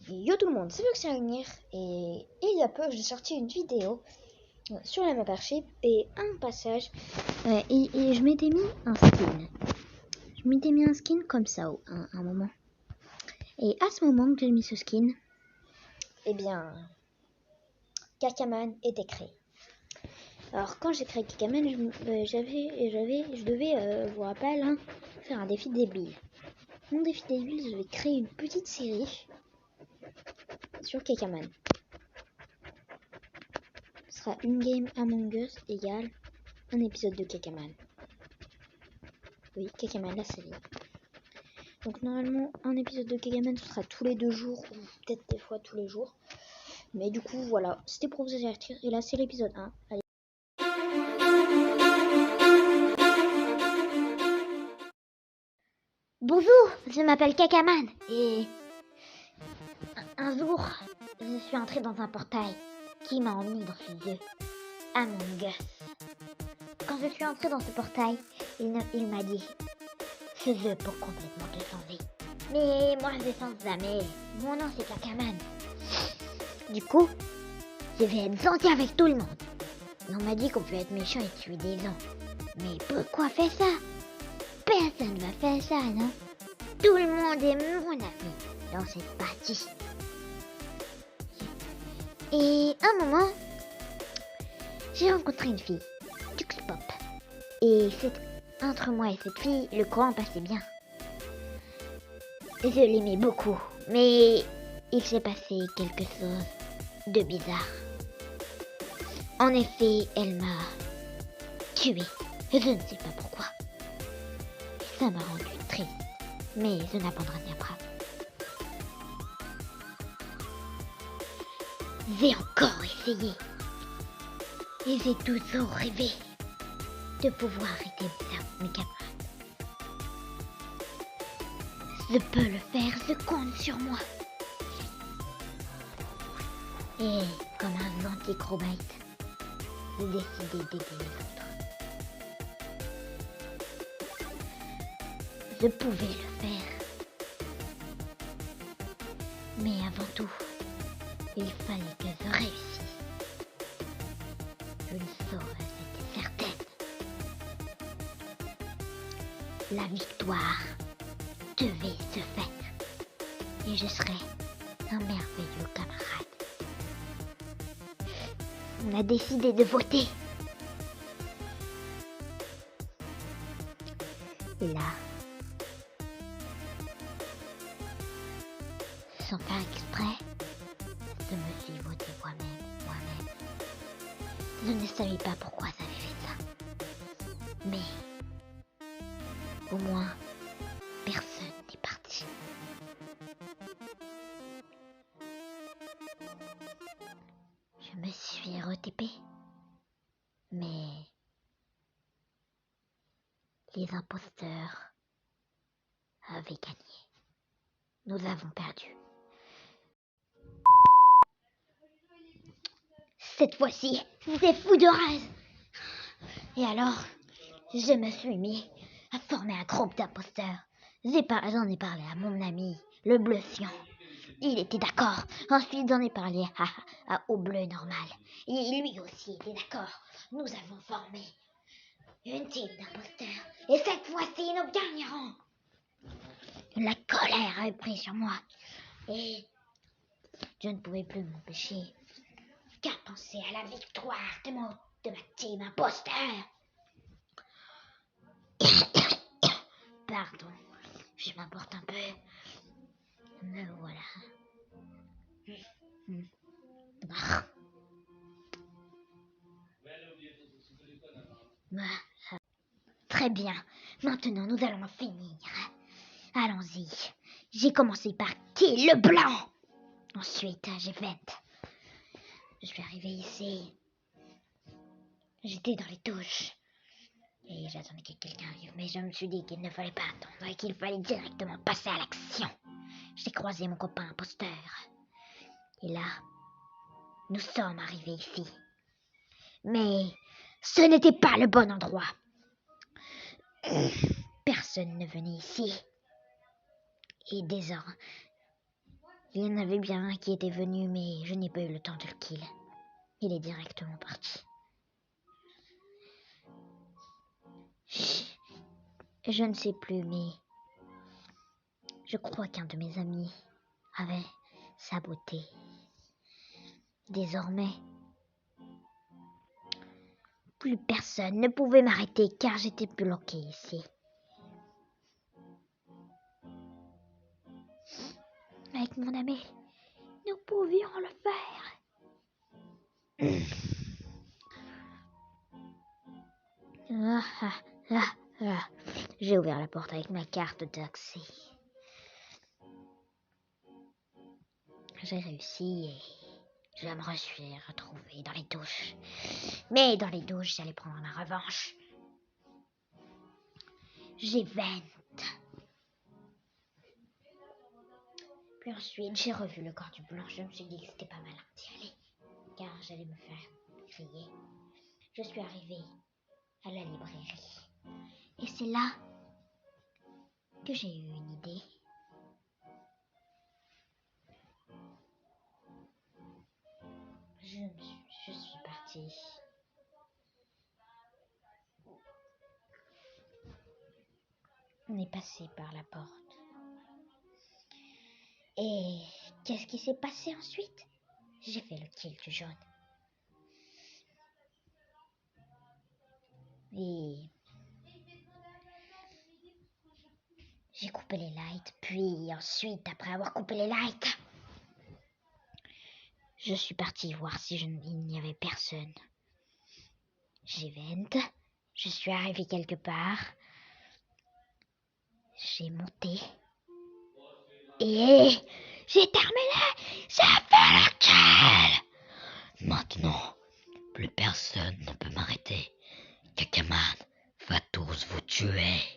Yo tout le monde, c'est Luxien Unir et il y a peu j'ai sorti une vidéo sur la membership et un passage et je m'étais mis un skin. Je m'étais mis un skin comme ça un moment. Et à ce moment que j'ai mis ce skin, eh bien, Kakaman était créé. Alors quand j'ai créé Kakaman, je devais, vous rappelle, faire un défi débile. Mon défi débile, je devais créer une petite série sur Kakaman. Ce sera une game Among Us égale un épisode de Kakaman. Oui, Kakaman, la série. Donc normalement, un épisode de Kakaman, ce sera tous les 2 jours, ou peut-être des fois tous les jours. Mais du coup, voilà, c'était pour vous avertir. Et là, c'est l'épisode 1. Allez. Bonjour, je m'appelle Kakaman et un jour, je suis entré dans un portail qui m'a emmené dans ce jeu, Among Us. Quand je suis entré dans ce portail, il m'a dit ce jeu pour complètement te changer. Mais moi je ne change jamais, mon nom c'est Kakaman. Du coup, je vais être gentil avec tout le monde. On m'a dit qu'on peut être méchant et tuer des gens. Mais pourquoi faire ça? Personne va faire ça, non? Tout le monde est mon ami dans cette partie. Et un moment, j'ai rencontré une fille, Tuxpop. Et entre moi et cette fille, le courant passait bien. Je l'aimais beaucoup, mais il s'est passé quelque chose de bizarre. En effet, elle m'a tué. Je ne sais pas pourquoi. Ça m'a rendu triste, mais je n'abandonnerai pas. J'ai encore essayé. Et j'ai toujours rêvé de pouvoir aider mes camarades. Je peux le faire, je compte sur moi. Et comme un gentil crobite, j'ai décidé d'aider les autres. Je pouvais le faire. Mais avant tout, il fallait que je réussisse. Une chose était certaine. La victoire devait se faire. Et je serais un merveilleux camarade. On a décidé de voter. Et là, sans faire exprès, je me suis voté moi-même. Je ne savais pas pourquoi j'avais fait ça. Mais, au moins, personne n'est parti. Je me suis retépé. Mais, les imposteurs avaient gagné. Nous avons perdu. Cette fois-ci, j'étais fou de rage. Et alors, je me suis mis à former un groupe d'imposteurs. J'en ai parlé à mon ami, le bleu cyan. Il était d'accord. Ensuite, j'en ai parlé au bleu normal. Et lui aussi était d'accord. Nous avons formé une team d'imposteurs. Et cette fois-ci, nous gagnerons. La colère a pris sur moi. Et je ne pouvais plus m'empêcher qu'à penser à la victoire de ma team imposteur. Pardon, je m'emporte un peu. Me voilà. Très bien, maintenant nous allons en finir. Allons-y. J'ai commencé par qui? Le blanc. Ensuite, j'ai fait. Je suis arrivé ici. J'étais dans les touches. Et j'attendais que quelqu'un arrive, mais je me suis dit qu'il ne fallait pas attendre et qu'il fallait directement passer à l'action. J'ai croisé mon copain imposteur. Et là, nous sommes arrivés ici. Mais ce n'était pas le bon endroit. Personne ne venait ici. Et désormais, Il y en avait bien un qui était venu, mais je n'ai pas eu le temps de le kill. Il est directement parti. Je ne sais plus, mais je crois qu'un de mes amis avait saboté. Désormais, plus personne ne pouvait m'arrêter car j'étais bloqué ici. Avec mon ami, nous pouvions le faire. J'ai ouvert la porte avec ma carte d'accès. J'ai réussi et je me suis retrouvée dans les douches. Mais dans les douches, j'allais prendre ma revanche. J'ai vente. Puis ensuite, j'ai revu le corps du blanc. Je me suis dit que c'était pas malin d'y aller, car j'allais me faire griller. Je suis arrivée à la librairie. Et c'est là que j'ai eu une idée. Je suis partie. On est passé par la porte. Et qu'est-ce qui s'est passé ensuite? J'ai fait le kill du jaune. Et j'ai coupé les lights. Puis ensuite, après avoir coupé les lights, je suis partie voir si il n'y avait personne. J'ai vente. Je suis arrivée quelque part. J'ai monté. Et j'ai terminé. J'ai fait le kill. Maintenant, plus personne ne peut m'arrêter. Kakaman va tous vous tuer.